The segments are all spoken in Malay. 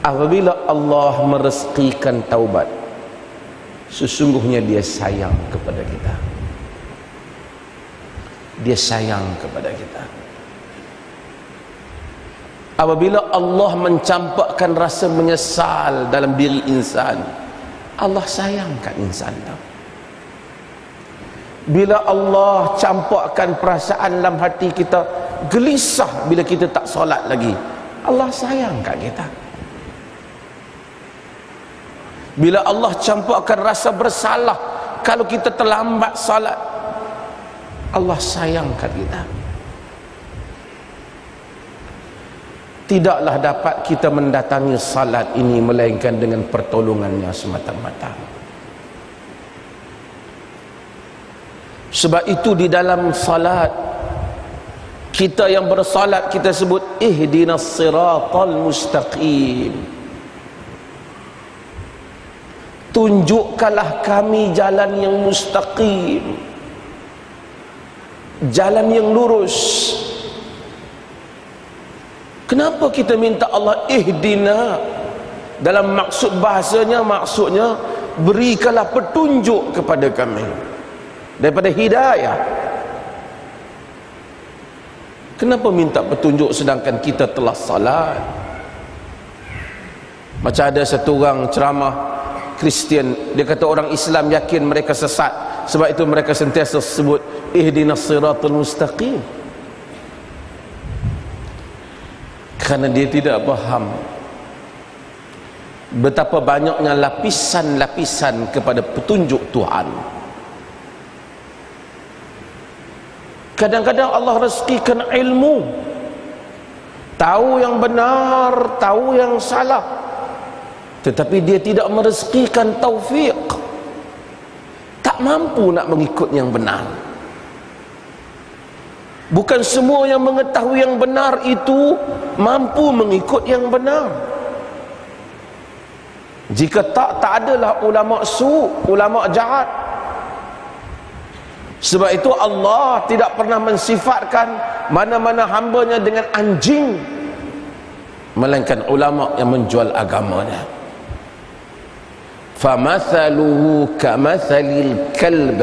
Apabila Allah merezekikan taubat, sesungguhnya Dia sayang kepada kita. Dia sayang kepada kita. Apabila Allah mencampakkan rasa menyesal dalam diri insan, Allah sayangkan insan tu. Bila Allah campakkan perasaan dalam hati kita gelisah bila kita tak solat lagi, Allah sayangkan kita. Bila Allah campakkan rasa bersalah kalau kita terlambat solat, Allah sayangkan kita. Tidaklah dapat kita mendatangi salat ini melainkan dengan pertolongannya semata-mata. Sebab itu di dalam salat, kita yang bersalat kita sebut ihdinas siratal mustaqim. Tunjukkanlah kami jalan yang mustaqim, jalan yang lurus. Kenapa kita minta Allah ihdina? Dalam maksud bahasanya, maksudnya berikanlah petunjuk kepada kami daripada hidayah. Kenapa minta petunjuk sedangkan kita telah salat? Macam ada satu orang ceramah Kristian, dia kata orang Islam yakin mereka sesat, sebab itu mereka sentiasa sebut ihdinas siratal mustaqim. Kerana dia tidak faham betapa banyaknya lapisan-lapisan kepada petunjuk Tuhan. Kadang-kadang Allah rezekikan ilmu, tahu yang benar, tahu yang salah, tetapi Dia tidak merezekikan taufik, tak mampu nak mengikut yang benar. Bukan semua yang mengetahui yang benar itu mampu mengikut yang benar. Jika tak adalah ulama su, ulama jahat. Sebab itu Allah tidak pernah mensifatkan mana-mana hambanya dengan anjing, melainkan ulama yang menjual agamanya. Famathaluhu kamathalil kalb.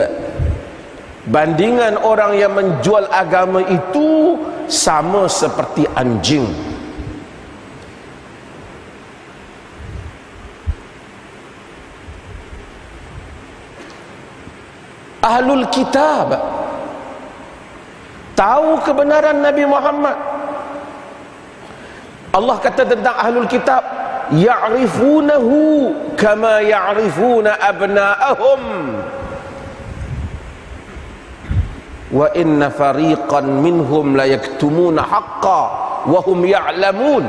Bandingan orang yang menjual agama itu sama seperti anjing. Ahlul kitab tahu kebenaran Nabi Muhammad. Allah kata tentang ahlul kitab, ya'rifunahu kama ya'rifuna abna'ahum wa inna fariqan minhum la yaktumuna haqqa wa hum ya'lamun.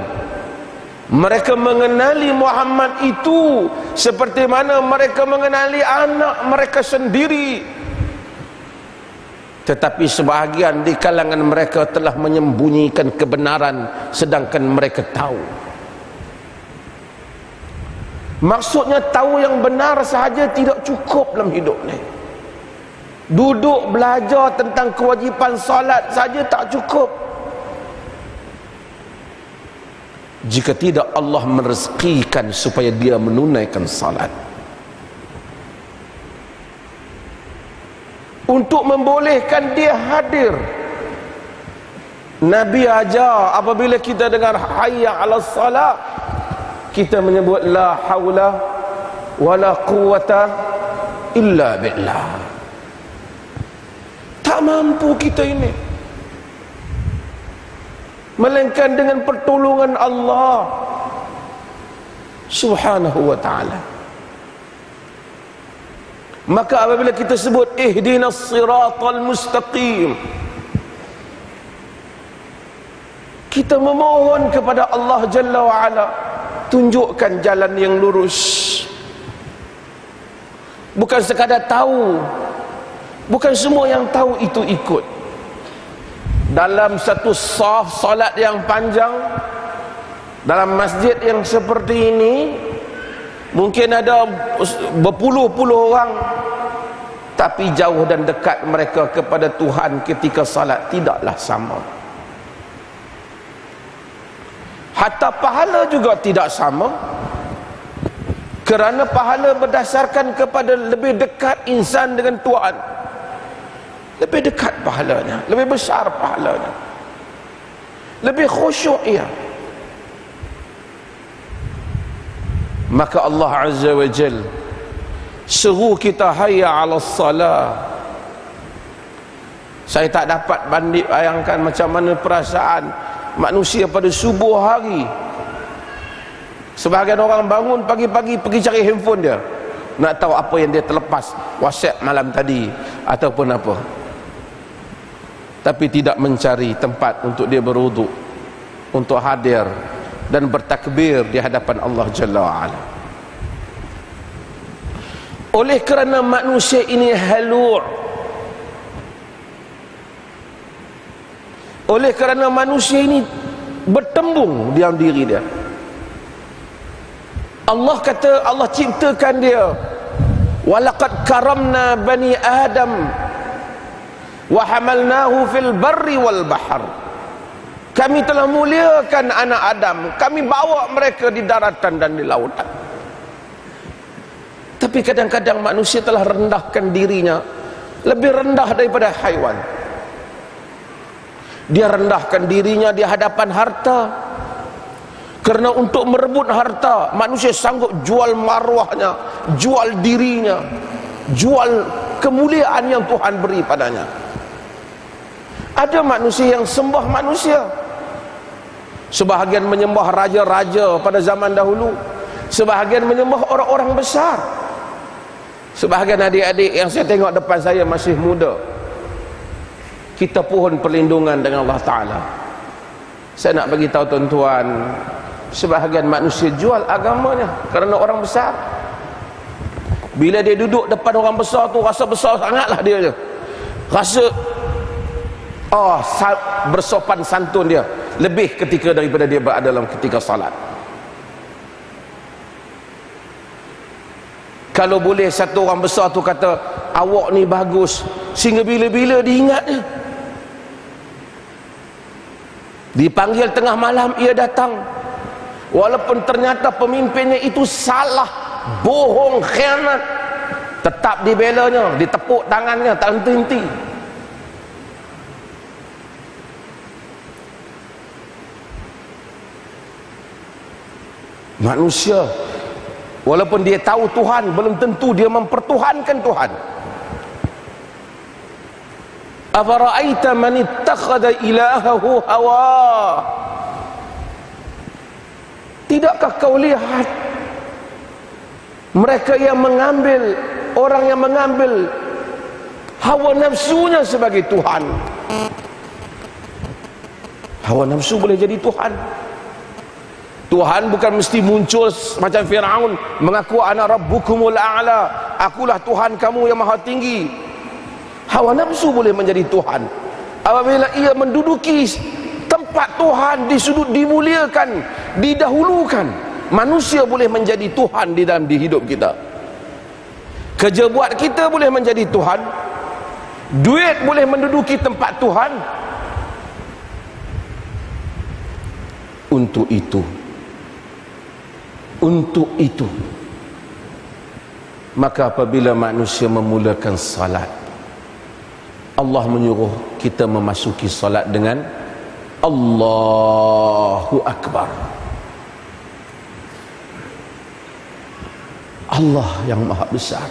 Mereka mengenali Muhammad itu seperti mana mereka mengenali anak mereka sendiri, tetapi sebahagian di kalangan mereka telah menyembunyikan kebenaran sedangkan mereka tahu. Maksudnya tahu yang benar sahaja tidak cukup dalam hidup ni. Duduk belajar tentang kewajipan salat saja tak cukup. Jika tidak Allah merezekikan supaya dia menunaikan salat. Untuk membolehkan dia hadir, Nabi ajar apabila kita dengar hayya 'alas salat, kita menyebut la haula wala quwata illa billah. Tak mampu kita ini, melainkan dengan pertolongan Allah Subhanahu wa ta'ala. Maka apabila kita sebut ihdinas siratal mustaqim, kita memohon kepada Allah Jalla wa Ala, tunjukkan jalan yang lurus. Bukan sekadar tahu, bukan semua yang tahu itu ikut. Dalam satu saf salat yang panjang, dalam masjid yang seperti ini, mungkin ada berpuluh-puluh orang, tapi jauh dan dekat mereka kepada Tuhan ketika salat tidaklah sama. Hatta pahala juga tidak sama, kerana pahala berdasarkan kepada lebih dekat insan dengan Tuhan. Lebih dekat pahalanya, lebih besar pahalanya, lebih khusyuk ia. Maka Allah Azza wa Jal seru kita, hayya 'alas salah. Saya tak dapat bayangkan macam mana perasaan manusia pada subuh hari. Sebahagian orang bangun pagi-pagi pergi cari handphone dia, nak tahu apa yang dia terlepas WhatsApp malam tadi ataupun apa, tapi tidak mencari tempat untuk dia berwuduk, untuk hadir dan bertakbir di hadapan Allah Jalla wa'ala. Oleh kerana manusia ini halu', oleh kerana manusia ini bertembung dalam diri dia, Allah kata, Allah ciptakan dia, walaqad karamna bani Adam wa hamalnahu fil barri wal bahr. Kami telah muliakan anak Adam, kami bawa mereka di daratan dan di lautan. Tapi kadang-kadang manusia telah rendahkan dirinya, lebih rendah daripada haiwan. Dia rendahkan dirinya di hadapan harta. Kerana untuk merebut harta, manusia sanggup jual marwahnya, jual dirinya, jual kemuliaan yang Tuhan beri padanya. Ada manusia yang sembah manusia. Sebahagian menyembah raja-raja pada zaman dahulu, sebahagian menyembah orang-orang besar. Sebahagian adik-adik yang saya tengok depan saya masih muda, kita pohon perlindungan dengan Allah Ta'ala. Saya nak bagi tahu tuan-tuan, sebahagian manusia jual agamanya kerana orang besar. Bila dia duduk depan orang besar tu, rasa besar sangatlah dia je, rasa bersopan santun dia lebih ketika daripada dia berada dalam ketika salat. Kalau boleh satu orang besar tu kata, awak ni bagus, sehingga bila-bila diingatnya. Dipanggil tengah malam, ia datang, walaupun ternyata pemimpinnya itu salah, bohong, khianat, tetap dibelanya, ditepuk tangannya tak henti-henti. Manusia, walaupun dia tahu Tuhan, belum tentu dia mempertuhankan Tuhan. Afara'aita man ittakhadha ilahahu hawa. Tidakkah kau lihat mereka yang mengambil, orang yang mengambil hawa nafsunya sebagai Tuhan? Hawa nafsu boleh jadi Tuhan. Tuhan bukan mesti muncul macam Firaun mengaku ana rabbukumul a'la, akulah Tuhan kamu yang maha tinggi. Hawa nafsu boleh menjadi Tuhan. Apabila ia menduduki tempat Tuhan, di sudut dimuliakan, didahulukan, manusia boleh menjadi Tuhan di dalam hidup kita. Kerja buat kita boleh menjadi Tuhan, duit boleh menduduki tempat Tuhan. Untuk itu maka apabila manusia memulakan salat, Allah menyuruh kita memasuki salat dengan Allahu Akbar. Allah yang maha besar.